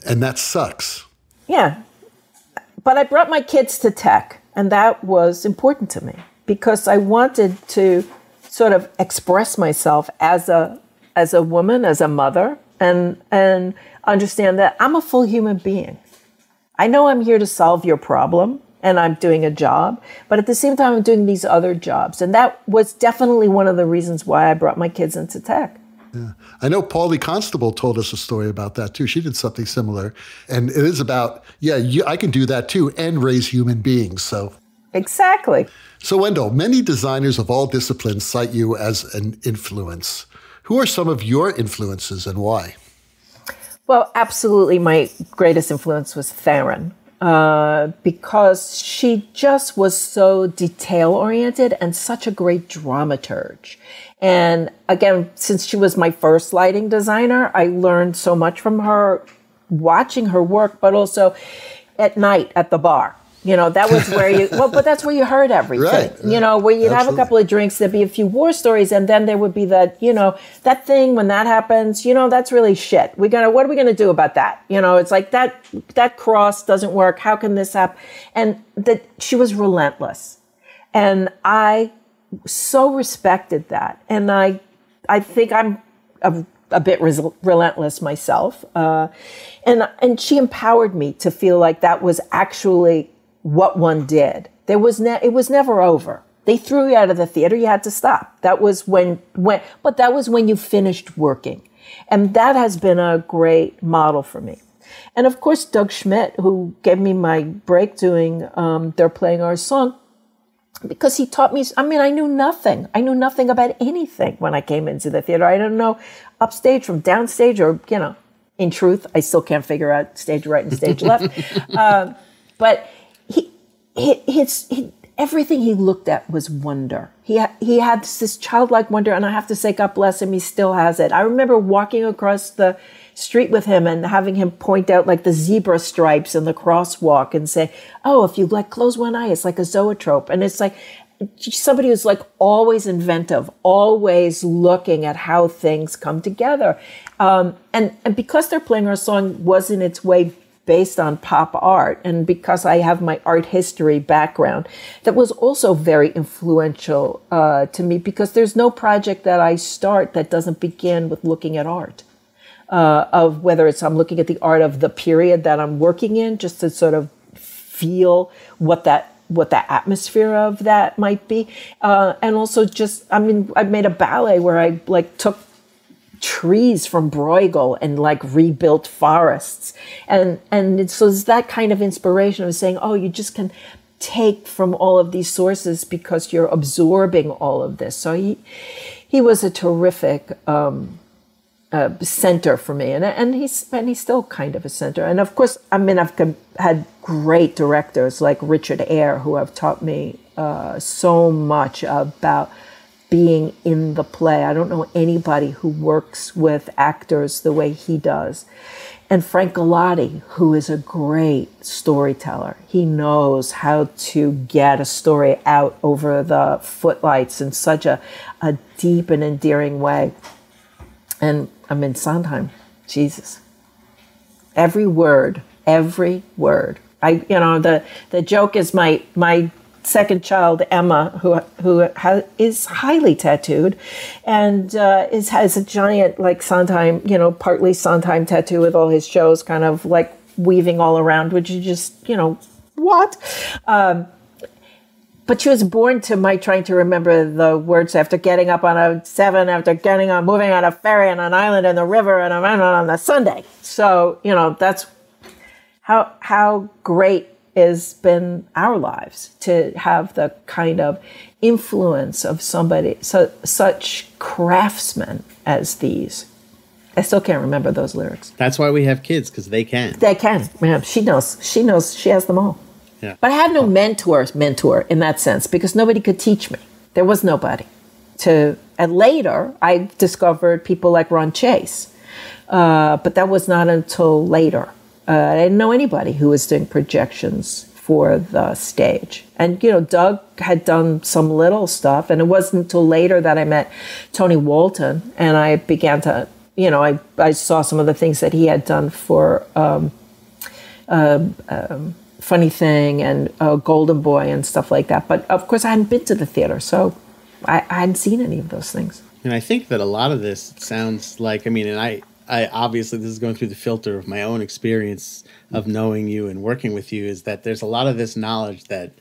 And that sucks. Yeah. But I brought my kids to tech, and that was important to me because I wanted to sort of express myself as a woman, as a mother, and understand that I'm a full human being. I know I'm here to solve your problem, and I'm doing a job, but at the same time, I'm doing these other jobs. And that was definitely one of the reasons why I brought my kids into tech. Yeah. I know Paulie Constable told us a story about that too. She did something similar. And it is about, I can do that too and raise human beings. So exactly. So Wendall, many designers of all disciplines cite you as an influence. Who are some of your influences and why? Well, absolutely. My greatest influence was Theron. Because she just was so detail-oriented and such a great dramaturge. And again, since she was my first lighting designer, I learned so much from her, watching her work, but also at night at the bar. That was where but that's where you heard everything. Right. Where you'd have a couple of drinks, there'd be a few war stories, and then there would be that, that thing when that happens, that's really shit. What are we gonna do about that? It's like that cross doesn't work. How can this happen? And that she was relentless. And I so respected that. And I think I'm a bit relentless myself. And she empowered me to feel like that was actually what one did. It was never over. They threw you out of the theater. You had to stop. That was but that was when you finished working. And that has been a great model for me. And of course, Doug Schmidt, who gave me my break doing They're Playing Our Song, because he taught me, I knew nothing. I knew nothing about anything when I came into the theater. I didn't know upstage from downstage or, in truth, I still can't figure out stage right and stage left. But everything he looked at was wonder. He had this childlike wonder, and I have to say, God bless him, he still has it. I remember walking across the street with him and having him point out like the zebra stripes in the crosswalk and say, oh, if you close one eye, it's like a zoetrope. And it's like somebody who's always inventive, always looking at how things come together. And because They're Playing Our Song was in its way based on pop art, and because I have my art history background, that was also very influential to me, because there's no project that I start that doesn't begin with looking at art. Of whether I'm looking at the art of the period that I'm working in, just to sort of feel what the atmosphere of that might be. And also I made a ballet where I took trees from Bruegel and rebuilt forests. And so it's that kind of inspiration of saying, oh, you just can take from all of these sources because you're absorbing all of this. So he was a terrific center for me, and he's still kind of a center. And of course, I mean, I've had great directors like Richard Eyre who have taught me so much about being in the play. I don't know anybody who works with actors the way he does. And Frank Galati, who is a great storyteller. He knows how to get a story out over the footlights in such a deep and endearing way. And I mean, Sondheim, Jesus. Every word. The joke is my second child, Emma, who is highly tattooed and has a giant, like, Sondheim, partly Sondheim tattoo with all his shows kind of like weaving all around, which is just, what? But she was born to my trying to remember the words after getting up on a 7, after moving on a ferry on an island in the river, and on a Sunday. So, that's how great has been our lives to have the kind of influence of somebody, such craftsmen as these. I still can't remember those lyrics. That's why we have kids, because they can. They can. Yeah, she knows. She has them all. Yeah. But I had no mentor in that sense, because nobody could teach me. There was nobody. And later, I discovered people like Ron Chase. But that was not until later. I didn't know anybody who was doing projections for the stage. And, Doug had done some little stuff, and it wasn't until later that I met Tony Walton, and I began to, I saw some of the things that he had done for Funny Thing and Golden Boy and stuff like that. But, of course, I hadn't been to the theater, so I hadn't seen any of those things. And I think that a lot of this sounds like, and I obviously, this is going through the filter of my own experience of knowing you and working with you, is that there's a lot of this knowledge that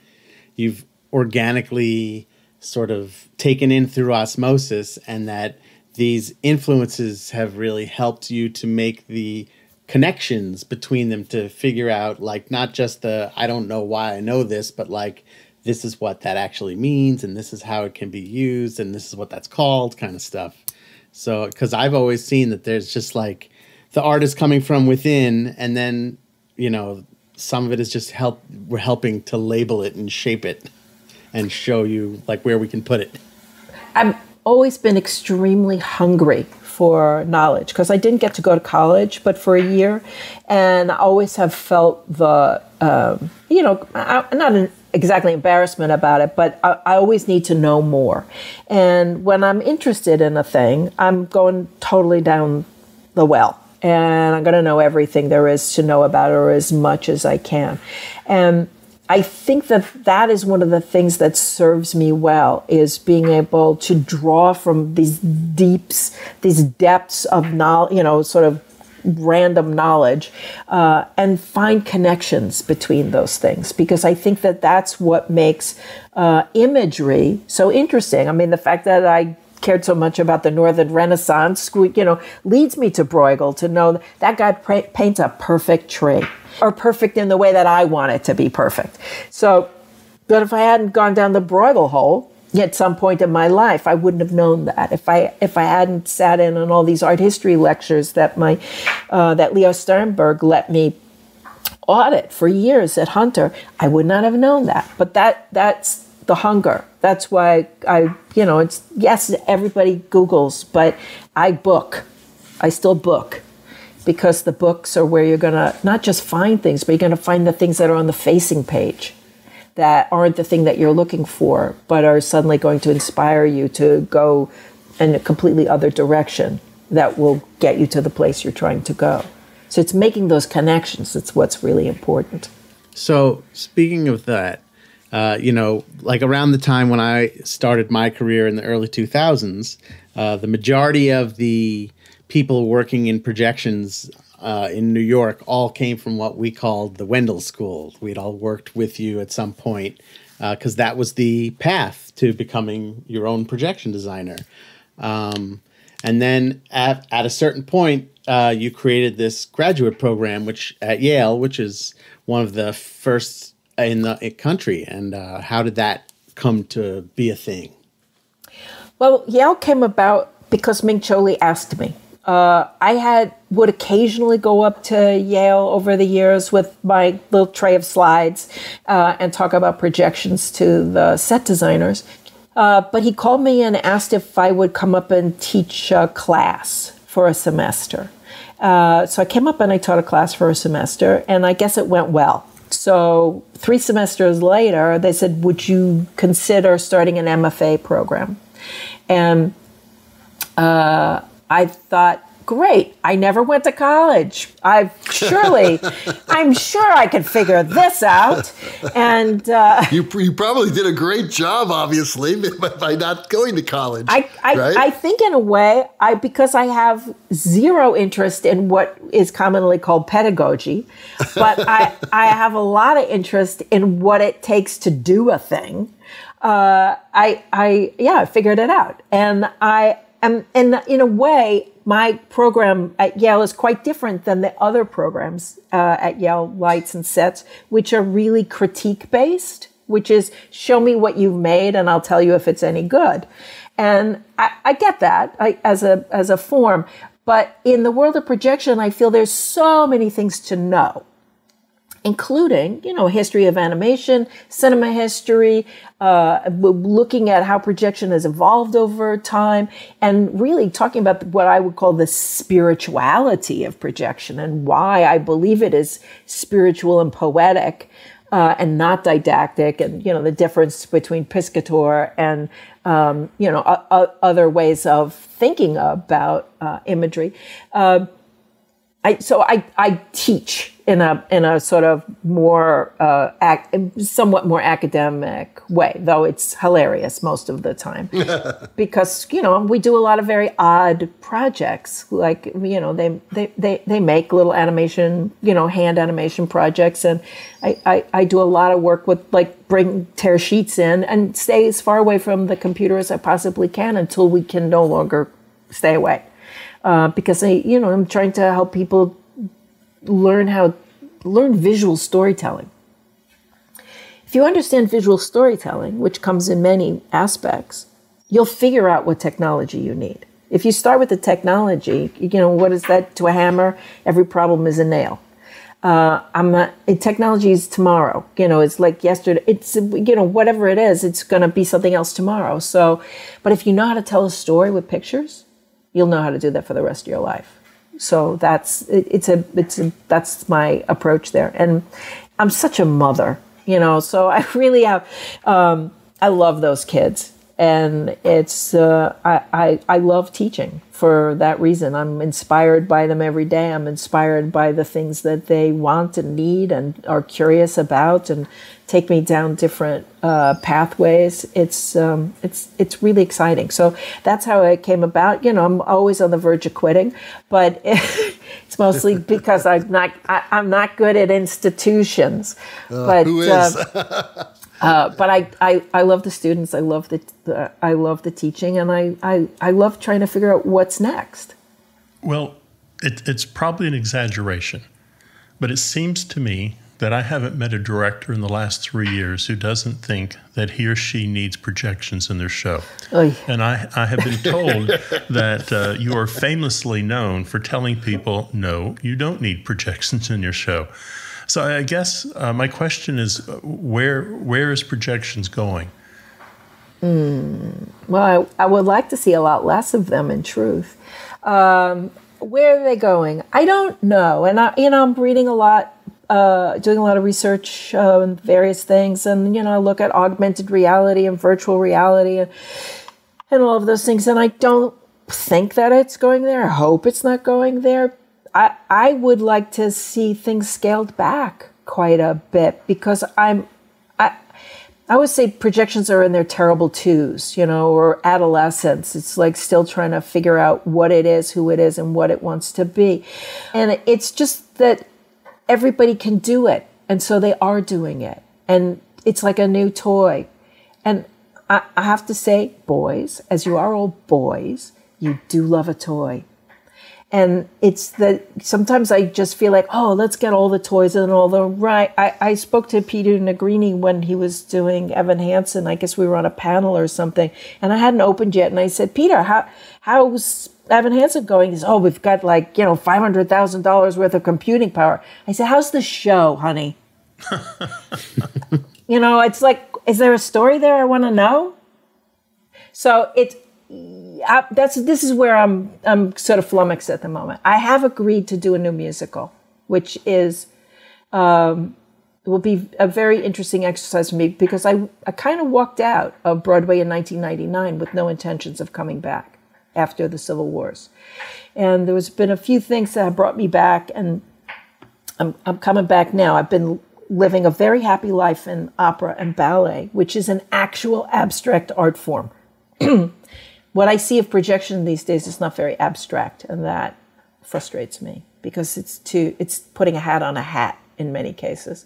you've organically sort of taken in through osmosis, and that these influences have really helped you to make the connections between them, to figure out, like, not just I don't know why I know this, but like, this is what that actually means, and this is how it can be used, and this is what that's called, kind of stuff. So, because I've always seen that there's just like the art is coming from within, and then, some of it is just we're helping to label it and shape it and show you like where we can put it. I've always been extremely hungry for knowledge, because I didn't get to go to college, but for a year, and I always have felt the, not exactly embarrassment about it, but I always need to know more. And when I'm interested in a thing, I'm going totally down the well, and I'm going to know everything there is to know about it, or as much as I can. And I think that is one of the things that serves me well, is being able to draw from these depths of knowledge, sort of random knowledge, and find connections between those things, because I think that that's what makes imagery so interesting. I mean, the fact that I cared so much about the Northern Renaissance, leads me to Bruegel, to know that guy paints a perfect tree, or perfect in the way that I want it to be perfect. So, but if I hadn't gone down the Bruegel hole at some point in my life, I wouldn't have known that. If I hadn't sat in on all these art history lectures that that Leo Sternberg let me audit for years at Hunter, I would not have known that. But that's the hunger. That's why it's, yes, everybody Googles, but I still book, because the books are where you're going to not just find things, but you're going to find the things that are on the facing page that aren't the thing that you're looking for, but are suddenly going to inspire you to go in a completely other direction that will get you to the place you're trying to go. So it's making those connections. It's what's really important. So speaking of that, like around the time when I started my career in the early 2000s, the majority of the people working in projections in New York all came from what we called the Wendall School. We'd all worked with you at some point, because that was the path to becoming your own projection designer. And then at a certain point, you created this graduate program, which at Yale, which is one of the first in the country. And how did that come to be a thing? Well, Yale came about because Ming Cho Lee asked me. would occasionally go up to Yale over the years with my little tray of slides and talk about projections to the set designers. But he called me and asked if I would come up and teach a class for a semester. So I came up and I taught a class for a semester, and I guess it went well. So 3 semesters later, they said, would you consider starting an MFA program? And I thought, great, I never went to college. I'm sure I could figure this out. And you probably did a great job, obviously, by not going to college. right? I think in a way, because I have zero interest in what is commonly called pedagogy, but I have a lot of interest in what it takes to do a thing. I figured it out. And and in a way, my program at Yale is quite different than the other programs at Yale, Lights and Sets, which are really critique-based, which is show me what you've made and I'll tell you if it's any good. And I get that as a form. But in the world of projection, I feel there's so many things to know, including, history of animation, cinema history, looking at how projection has evolved over time, and really talking about what I would call the spirituality of projection and why I believe it is spiritual and poetic and not didactic, and, the difference between piscator and, other ways of thinking about imagery. I teach in a sort of more somewhat more academic way, though it's hilarious most of the time, because we do a lot of very odd projects. Like they make little animation, hand animation projects, and I do a lot of work with tear sheets in and stay as far away from the computer as I possibly can until we can no longer stay away. Because I'm trying to help people learn visual storytelling. If you understand visual storytelling, which comes in many aspects, you'll figure out what technology you need. If you start with the technology, what is that to a hammer? Every problem is a nail. Technology is tomorrow. It's like yesterday. It's, whatever it is, it's going to be something else tomorrow. So, but if you know how to tell a story with pictures, you'll know how to do that for the rest of your life. So that's my approach there. And I'm such a mother, so I really have, I love those kids. And it's, I love teaching for that reason. I'm inspired by them every day. I'm inspired by the things that they want and need and are curious about and take me down different pathways. It's really exciting. So that's how it came about. I'm always on the verge of quitting, but it's mostly because I'm not good at institutions. But who is? But I love the students. I love the teaching, and I love trying to figure out what's next. Well, it's probably an exaggeration, but it seems to me that I haven't met a director in the last 3 years who doesn't think that he or she needs projections in their show. Oy. And I have been told that you are famously known for telling people, no, you don't need projections in your show. So I guess my question is, where is projections going? Well, I would like to see a lot less of them, in truth. Where are they going? I don't know. And I'm reading a lot, doing a lot of research on various things, and I look at augmented reality and virtual reality and all of those things. And I don't think that it's going there. I hope it's not going there. I would like to see things scaled back quite a bit, because I would say projections are in their terrible twos, or adolescence. It's like still trying to figure out what it is, who it is, and what it wants to be. And it's just that everybody can do it. And so they are doing it. And it's like a new toy. And I have to say, boys, as you are all boys, you do love a toy. And it's that sometimes I just feel like, oh, let's get all the toys and all the right. I spoke to Peter Negrini when he was doing Evan Hansen. I guess we were on a panel or something, and I hadn't opened yet. And I said, Peter, how's Evan Hansen going is, oh, we've got like, $500,000 worth of computing power. I said, how's the show, honey? It's like, is there a story there I want to know? So this is where I'm sort of flummoxed at the moment. I have agreed to do a new musical, which is will be a very interesting exercise for me because I kind of walked out of Broadway in 1999 with no intentions of coming back after the Civil Wars. And there's been a few things that have brought me back, and I'm coming back now. I've been living a very happy life in opera and ballet, which is an actual abstract art form. What I see of projection these days is not very abstract, and that frustrates me because it's putting a hat on a hat in many cases.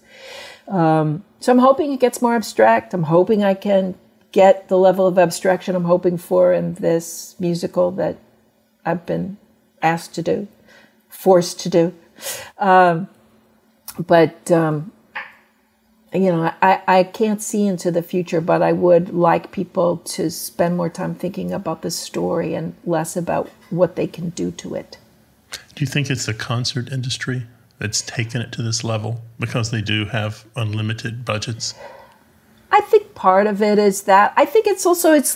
So I'm hoping it gets more abstract. I'm hoping I can get the level of abstraction I'm hoping for in this musical that I've been asked to do, forced to do. I can't see into the future, but I would like people to spend more time thinking about the story and less about what they can do to it. Do you think it's the concert industry that's taken it to this level because they do have unlimited budgets? I think part of it is that. I think it's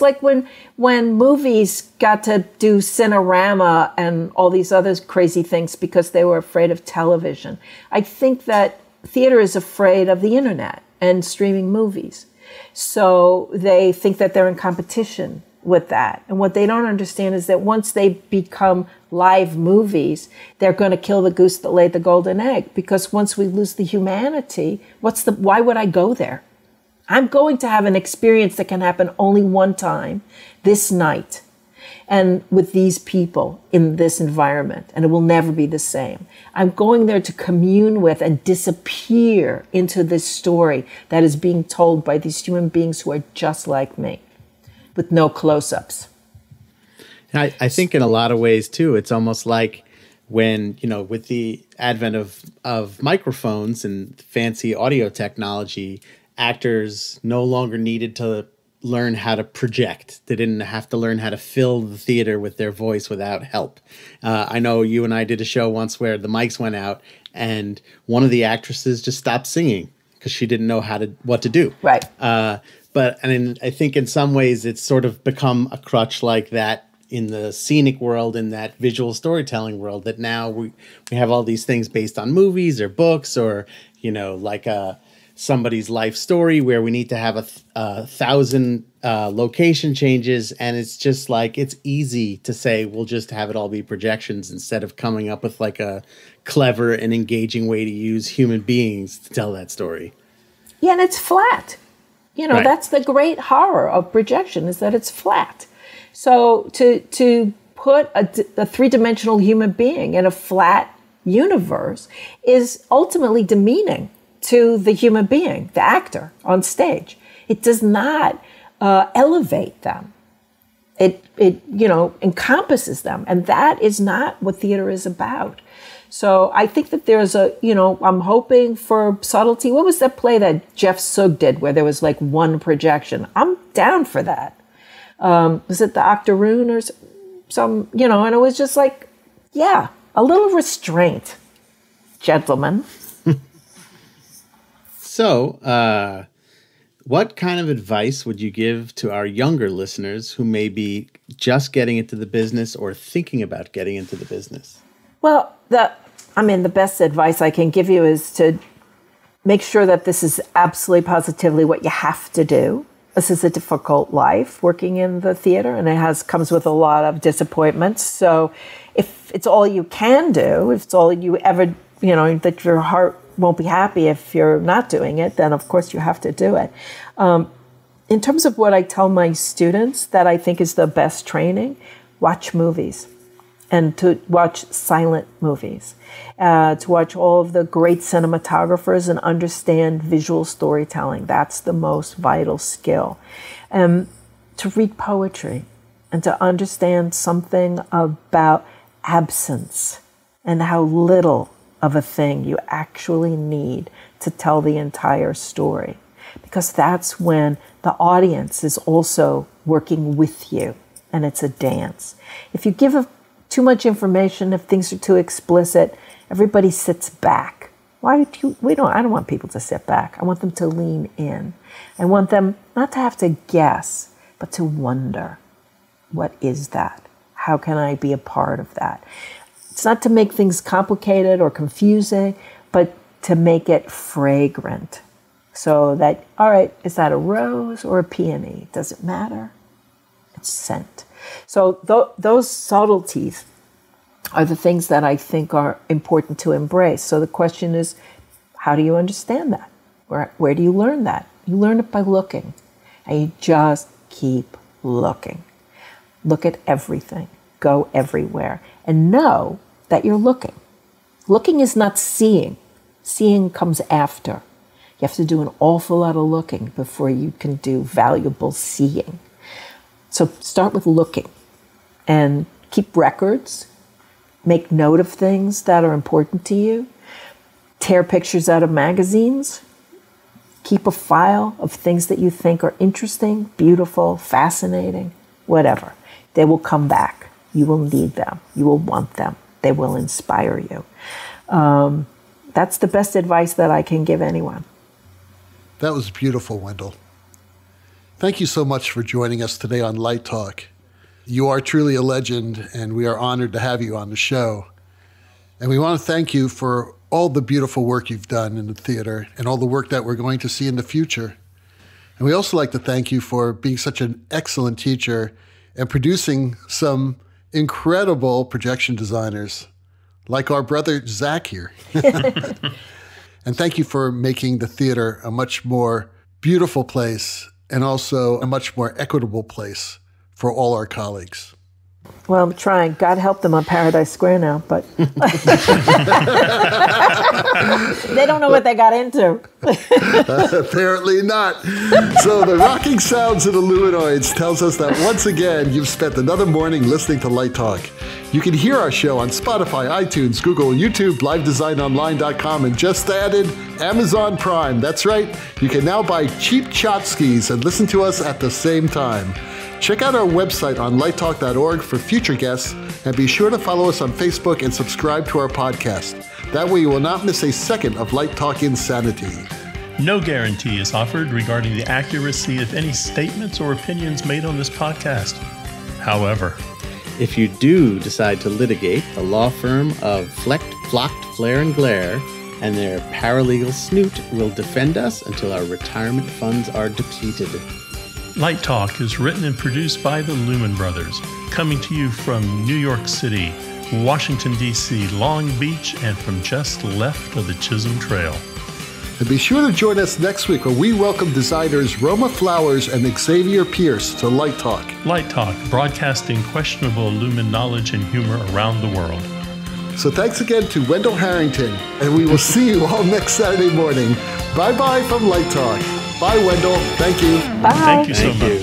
like when movies got to do Cinerama and all these other crazy things because they were afraid of television. I think that theater is afraid of the internet and streaming movies. So they think that they're in competition with that. And what they don't understand is that once they become live movies, they're going to kill the goose that laid the golden egg. Because once we lose the humanity, why would I go there? I'm going to have an experience that can happen only one time this night and with these people in this environment, and it will never be the same. I'm going there to commune with and disappear into this story that is being told by these human beings who are just like me, with no close-ups. I think in a lot of ways, too, it's almost like when, with the advent of microphones and fancy audio technology, actors no longer needed to learn how to project. They didn't have to learn how to fill the theater with their voice without help. I know you and I did a show once where the mics went out and one of the actresses just stopped singing because she didn't know what to do. Right. I think in some ways it's sort of become a crutch like that in the scenic world, in that visual storytelling world, that now we have all these things based on movies or books or, somebody's life story where we need to have 1,000 location changes. And it's just like, it's easy to say, we'll just have it all be projections instead of coming up with like a clever and engaging way to use human beings to tell that story. Yeah, and it's flat. Right. That's the great horror of projection, is that it's flat. So to put a three-dimensional human being in a flat universe is ultimately demeaning to the human being, the actor on stage. It does not elevate them. It encompasses them, and that is not what theater is about. So I think that there's I'm hoping for subtlety. What was that play that Jeff Sugg did where there was like one projection? I'm down for that. Was it the Octoroon or some, and it was just like, yeah, a little restraint, gentlemen. So, what kind of advice would you give to our younger listeners who may be just getting into the business or thinking about getting into the business? Well, the best advice I can give you is to make sure that this is absolutely positively what you have to do. This is a difficult life working in the theater, and it comes with a lot of disappointments. So if it's all you can do, if it's all you ever, that your heart won't be happy if you're not doing it, then of course you have to do it. In terms of what I tell my students that I think is the best training, watch movies. And to watch silent movies, to watch all of the great cinematographers and understand visual storytelling. That's the most vital skill. To read poetry and to understand something about absence and how little of a thing you actually need to tell the entire story. Because that's when the audience is also working with you and it's a dance. If you give a Too much information, if things are too explicit, everybody sits back. I don't want people to sit back. I want them to lean in. I want them not to have to guess, but to wonder, what is that? How can I be a part of that? It's not to make things complicated or confusing, but to make it fragrant. So that, all right, is that a rose or a peony? Does it matter? It's scent. So those subtleties are the things that I think are important to embrace. So the question is, how do you understand that? Where do you learn that? You learn it by looking. And you just keep looking. Look at everything. Go everywhere. And know that you're looking. Looking is not seeing. Seeing comes after. You have to do an awful lot of looking before you can do valuable seeing. So start with looking and keep records. Make note of things that are important to you. Tear pictures out of magazines. Keep a file of things that you think are interesting, beautiful, fascinating, whatever. They will come back. You will need them. You will want them. They will inspire you. That's the best advice that I can give anyone. That was beautiful, Wendall. Thank you so much for joining us today on Light Talk. You are truly a legend, and we are honored to have you on the show. And we want to thank you for all the beautiful work you've done in the theater and all the work that we're going to see in the future. And we also like to thank you for being such an excellent teacher and producing some incredible projection designers, like our brother Zach here. And thank you for making the theater a much more beautiful place and also a much more equitable place for all our colleagues. Well, I'm trying. God help them on Paradise Square now, but they don't know what they got into. Apparently not. So the rocking sounds of the Luminoids tells us that once again, you've spent another morning listening to Light Talk. You can hear our show on Spotify, iTunes, Google, YouTube, livedesignonline.com, and just added Amazon Prime. That's right. You can now buy cheap tchotchkes and listen to us at the same time. Check out our website on lighttalk.org for future guests, and be sure to follow us on Facebook and subscribe to our podcast. That way you will not miss a second of Light Talk insanity. No guarantee is offered regarding the accuracy of any statements or opinions made on this podcast. However, if you do decide to litigate, the law firm of Flecht, Flocked, Flare, and Glare and their paralegal snoot will defend us until our retirement funds are depleted. Light Talk is written and produced by the Lumen Brothers, coming to you from New York City, Washington, D.C., Long Beach, and from just left of the Chisholm Trail. And be sure to join us next week where we welcome designers Roma Flowers and Xavier Pierce to Light Talk. Light Talk, broadcasting questionable Lumen knowledge and humor around the world. So thanks again to Wendall Harrington, and we will see you all next Saturday morning. Bye-bye from Light Talk. Bye, Wendall. Thank you. Bye. Thank you so much.